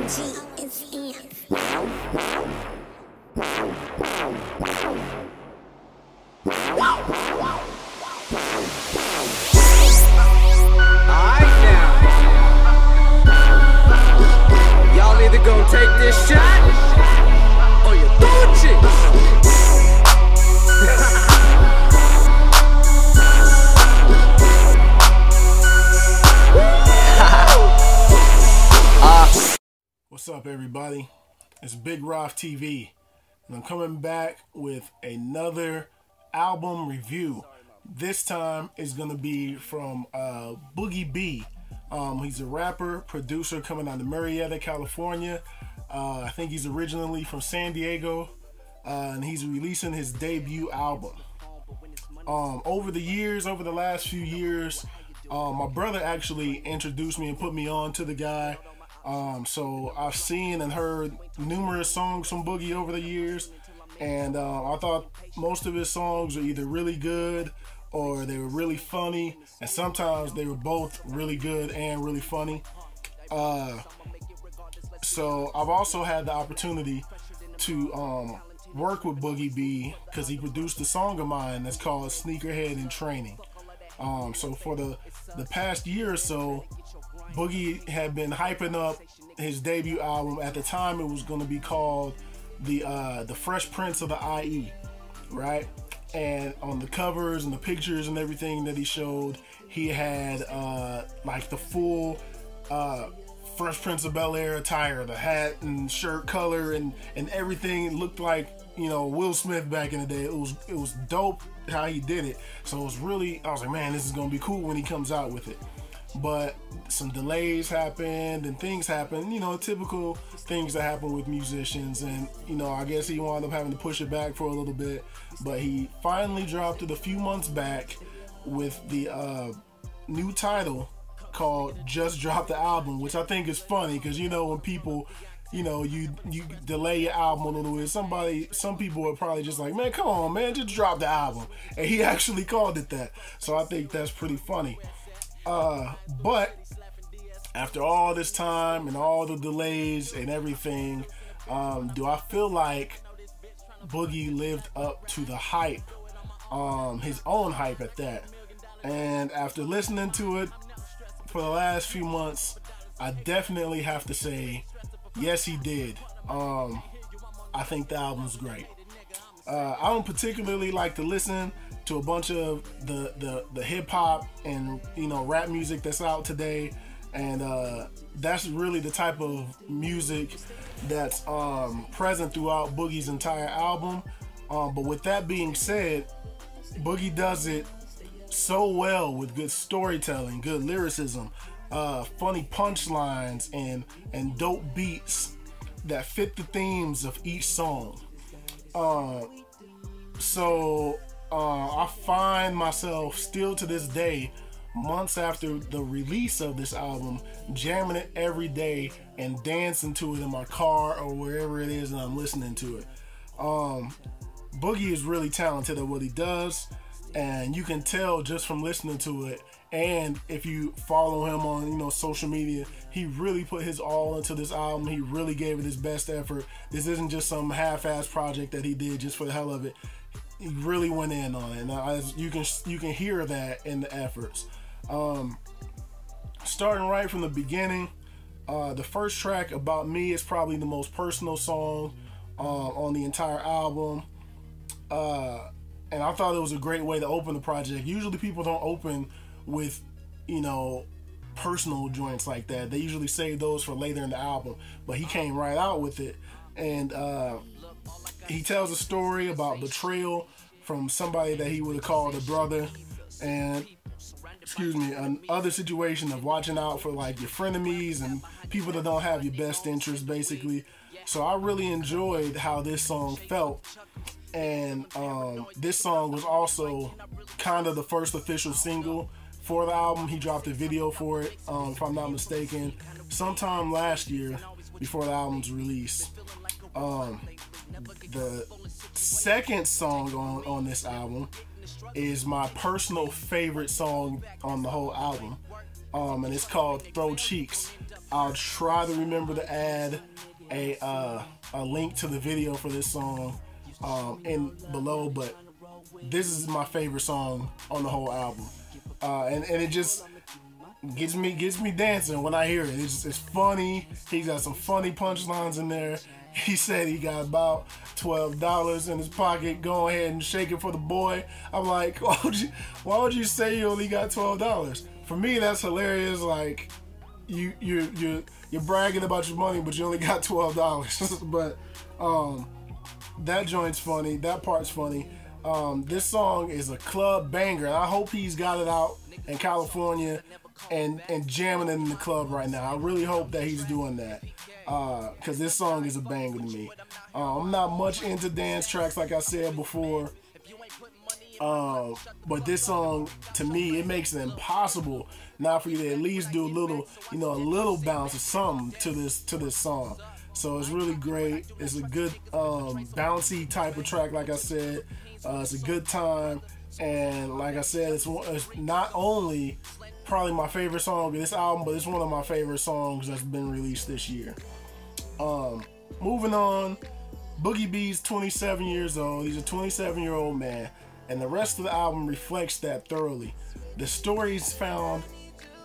is in. Alright now, y'all either gonna take this shot or you throw it. What's up, everybody? It's Big Roth TV, and I'm coming back with another album review. This time is gonna be from Boogie B. He's a rapper, producer coming out of Marietta, California. I think he's originally from San Diego, and he's releasing his debut album. Over the last few years, my brother actually introduced me and put me on to the guy. So I've seen and heard numerous songs from Boogie over the years, and I thought most of his songs were either really good or they were really funny, and sometimes they were both really good and really funny. So I've also had the opportunity to work with Boogie B because he produced a song of mine that's called Sneakerhead in Training. So for the past year or so, Boogie had been hyping up his debut album. At the time, it was going to be called the Fresh Prince of the IE, right? And on the covers and the pictures and everything that he showed, he had like the full Fresh Prince of Bel-Air attire, the hat and shirt color and everything. It looked like, you know, Will Smith back in the day. It was dope how he did it. So it was really, I was like, man, this is gonna be cool when he comes out with it. But some delays happened and things happened, you know, typical things that happen with musicians, and you know, I guess he wound up having to push it back for a little bit, but he finally dropped it a few months back with the new title called Just Drop the Album, which I think is funny because, you know, when people, you know, you delay your album a little bit, some people are probably just like, man, come on, man, just drop the album. And he actually called it that, so I think that's pretty funny. But after all this time and all the delays and everything, do I feel like Boogie lived up to the hype, his own hype at that? And after listening to it for the last few months, I definitely have to say, yes, he did. I think the album's great. I don't particularly like to listen to a bunch of the hip hop and, you know, rap music that's out today, and that's really the type of music that's present throughout Boogie's entire album. But with that being said, Boogie does it so well with good storytelling, good lyricism, funny punchlines, and dope beats that fit the themes of each song. I find myself still to this day, months after the release of this album, jamming it every day and dancing to it in my car or wherever it is that I'm listening to it. Boogie is really talented at what he does, and you can tell just from listening to it. And if you follow him on, you know, social media, he really put his all into this album. He really gave it his best effort. This isn't just some half-ass project that he did just for the hell of it. He really went in on it, and you can hear that in the efforts. Starting right from the beginning, the first track, About Me, is probably the most personal song on the entire album, and I thought it was a great way to open the project. Usually people don't open with, you know, personal joints like that. They usually save those for later in the album, but he came right out with it, and he tells a story about betrayal from somebody that he would have called a brother, and another situation of watching out for like your frenemies and people that don't have your best interest, basically. So I really enjoyed how this song felt, and this song was also kind of the first official single for the album. He dropped a video for it, if I'm not mistaken, sometime last year before the album's release. The second song on this album is my personal favorite song on the whole album, and it's called Throw Cheeks. I'll try to remember to add a link to the video for this song in below, but this is my favorite song on the whole album, and it just gets me dancing when I hear it. It's funny. He got some funny punchlines in there. He said he got about $12 in his pocket. Go ahead and shake it for the boy. I'm like, why would you say you only got $12? For me, that's hilarious. Like, you're bragging about your money, but you only got $12. But that joint's funny. That part's funny. This song is a club banger. I hope he's got it out in California and jamming it in the club right now. I really hope that he's doing that, because this song is a banger to me. I'm not much into dance tracks, like I said before, but this song, to me, it makes it impossible not for you to at least do a little bounce or something to this song. So it's really great. It's a good bouncy type of track, like I said. It's a good time, and like I said, it's not only probably my favorite song of this album, but it's one of my favorite songs that's been released this year. Moving on, Boogie B's 27 years old. He's a 27-year-old man, and the rest of the album reflects that thoroughly. The stories found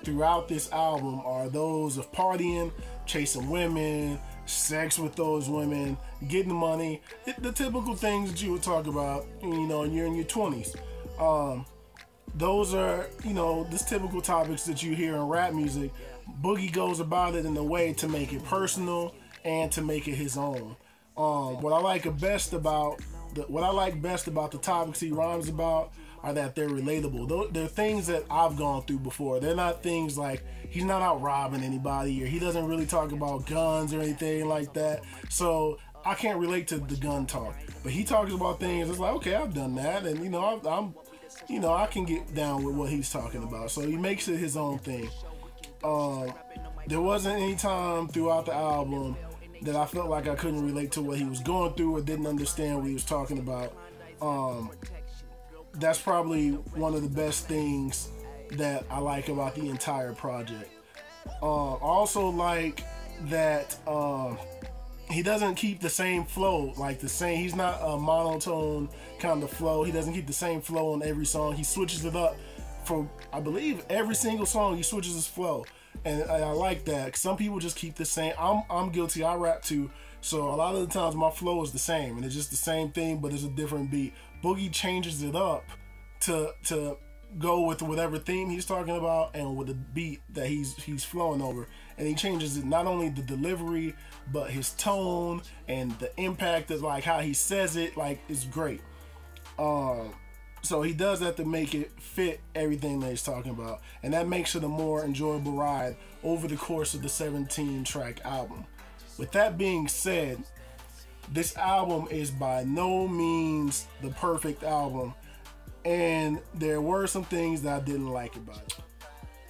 throughout this album are those of partying, chasing women, sex with those women, getting money, the typical things that you would talk about, when you're in your 20s. Those are, this typical topics that you hear in rap music. Boogie goes about it in a way to make it personal and to make it his own. What I like best about the topics he rhymes about are that they're relatable. They're things that I've gone through before. They're not things like, he's not out robbing anybody, or he doesn't really talk about guns or anything like that. So I can't relate to the gun talk. But he talks about things, it's like, okay, I've done that, and I can get down with what he's talking about. So he makes it his own thing. There wasn't any time throughout the album that I felt like I couldn't relate to what he was going through or didn't understand what he was talking about. That's probably one of the best things that I like about the entire project. I also like that he doesn't keep the same flow, he's not a monotone kind of flow. He doesn't keep the same flow on every song. He switches it up for, I believe, every single song. He switches his flow, and I like that. Some people just keep the same. I'm guilty. I rap too, so a lot of the times my flow is the same, and it's just the same thing, but it's a different beat. Boogie changes it up to go with whatever theme he's talking about and with the beat that he's flowing over, and he changes it, not only the delivery but his tone and the impact of how he says it. It's great. So he does that to make it fit everything that he's talking about, and that makes it a more enjoyable ride over the course of the 17-track album. With that being said, this album is by no means the perfect album, and there were some things that I didn't like about it.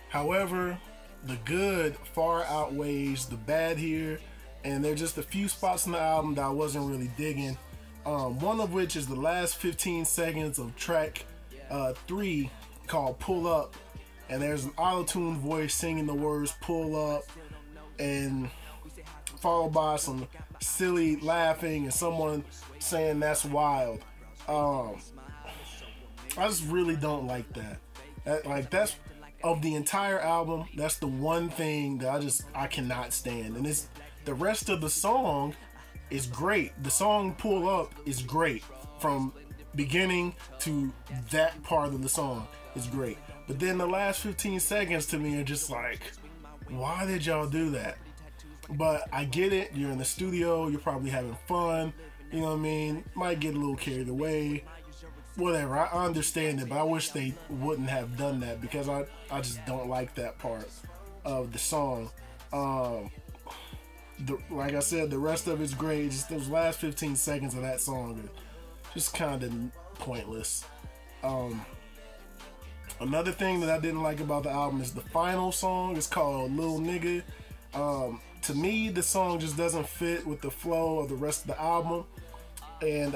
However, the good far outweighs the bad here, and there are just a few spots in the album that I wasn't really digging. One of which is the last 15 seconds of track 3 called Pull Up, and there's an auto-tuned voice singing the words pull up, and followed by some silly laughing and someone saying that's wild. I just really don't like that. That's of the entire album, that's the one thing that I cannot stand. And it's the rest of the song is great. The song Pull Up is great from beginning to that part of the song is great. But then the last 15 seconds to me are just like, why did y'all do that? But I get it. You're in the studio. You're probably having fun. You know what I mean? Might get a little carried away. Whatever. I understand it, but I wish they wouldn't have done that because I just don't like that part of the song. Like I said, the rest of it's great. Just those last 15 seconds of that song are just kind of pointless. Another thing that I didn't like about the album is the final song. It's called Lil Nigga. To me, the song just doesn't fit with the flow of the rest of the album. And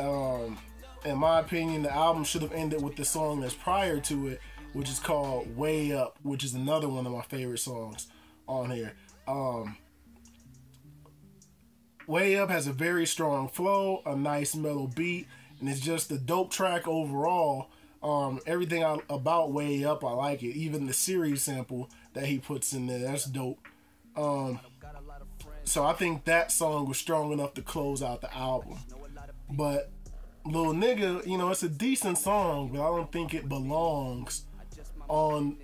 in my opinion, the album should have ended with the song that's prior to it, which is called Way Up, which is another one of my favorite songs on here. Way Up has a very strong flow, a nice mellow beat, and it's just a dope track overall. Everything about Way Up, I like it. Even the series sample that he puts in there, that's dope. So I think that song was strong enough to close out the album. But Lil Nigga, you know, it's a decent song, but I don't think it belongs on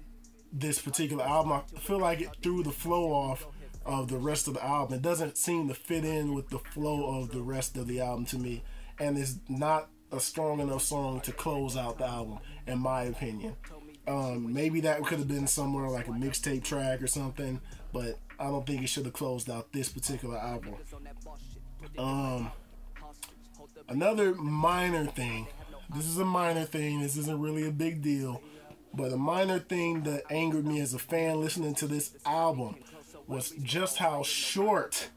this particular album. I feel like it threw the flow off of the rest of the album. It doesn't seem to fit in with the flow of the rest of the album to me, and it's not a strong enough song to close out the album, in my opinion. Maybe that could have been somewhere like a mixtape track or something, but I don't think it should have closed out this particular album. Another minor thing. This is a minor thing. This isn't really a big deal, but a minor thing that angered me as a fan listening to this album was just how short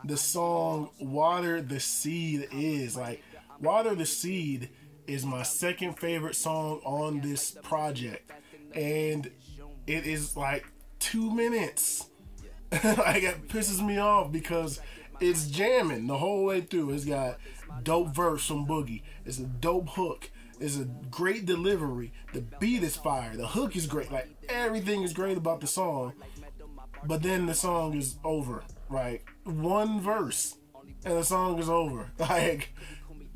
the song Water the Seed is. Like, Water the Seed is my second favorite song on this project, and it is like 2 minutes. Like, it pisses me off because it's jamming the whole way through. It's got dope verse from Boogie. It's a dope hook. It's a great delivery. The beat is fire. The hook is great. Like, everything is great about the song. But then the song is over. Right? One verse and the song is over. Like,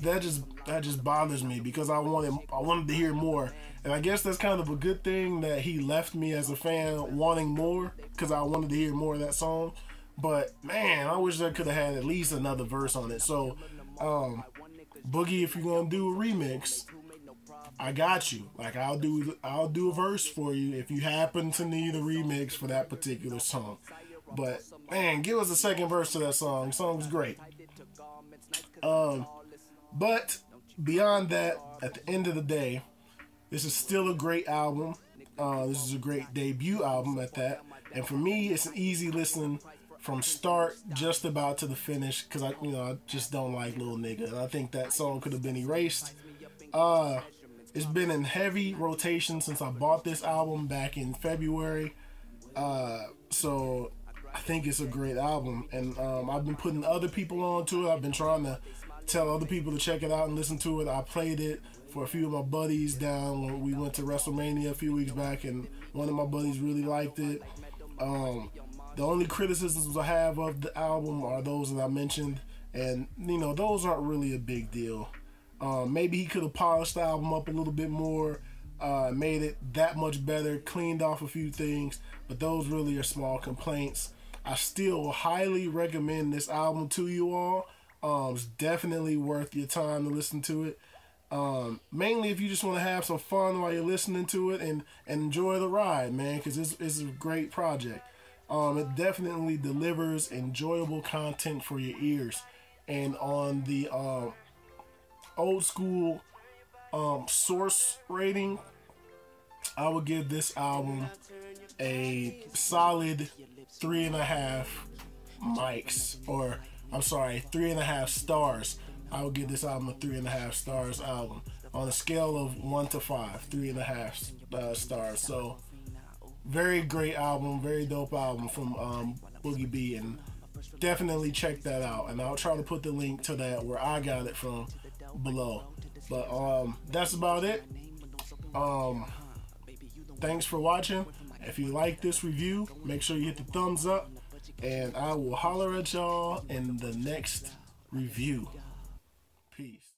that just bothers me because I wanted to hear more. And I guess that's kind of a good thing that he left me as a fan wanting more, because I wanted to hear more of that song. But man, I wish I could have had at least another verse on it. So Boogie, if you're gonna do a remix, I got you. Like, I'll do a verse for you if you happen to need a remix for that particular song. But man, give us a second verse to that song. The song's great. But beyond that, at the end of the day, this is still a great album. This is a great debut album at that. And for me, it's an easy listen from start just about to the finish, because I just don't like Lil Nigga. And I think that song could have been erased. It's been in heavy rotation since I bought this album back in February. So I think it's a great album. And I've been putting other people onto it. I've been trying to tell other people to check it out and listen to it. I played it for a few of my buddies down when we went to WrestleMania a few weeks back, and one of my buddies really liked it. The only criticisms I have of the album are those that I mentioned, and those aren't really a big deal. Maybe he could have polished the album up a little bit more, made it that much better, cleaned off a few things, but those really are small complaints. I still highly recommend this album to you all. It's definitely worth your time to listen to it. Mainly if you just want to have some fun while you're listening to it and enjoy the ride, man, because it's a great project. It definitely delivers enjoyable content for your ears. And on the old school source rating, I would give this album a solid 3.5 mics, or I'm sorry, 3.5 stars. I would give this album a 3.5 stars album. On a scale of 1 to 5, 3.5 stars. So, very great album, very dope album from Boogie B, and definitely check that out. And I'll try to put the link to that where I got it from below. But that's about it. Thanks for watching. If you like this review, make sure you hit the thumbs up, and I will holler at y'all in the next review. Peace.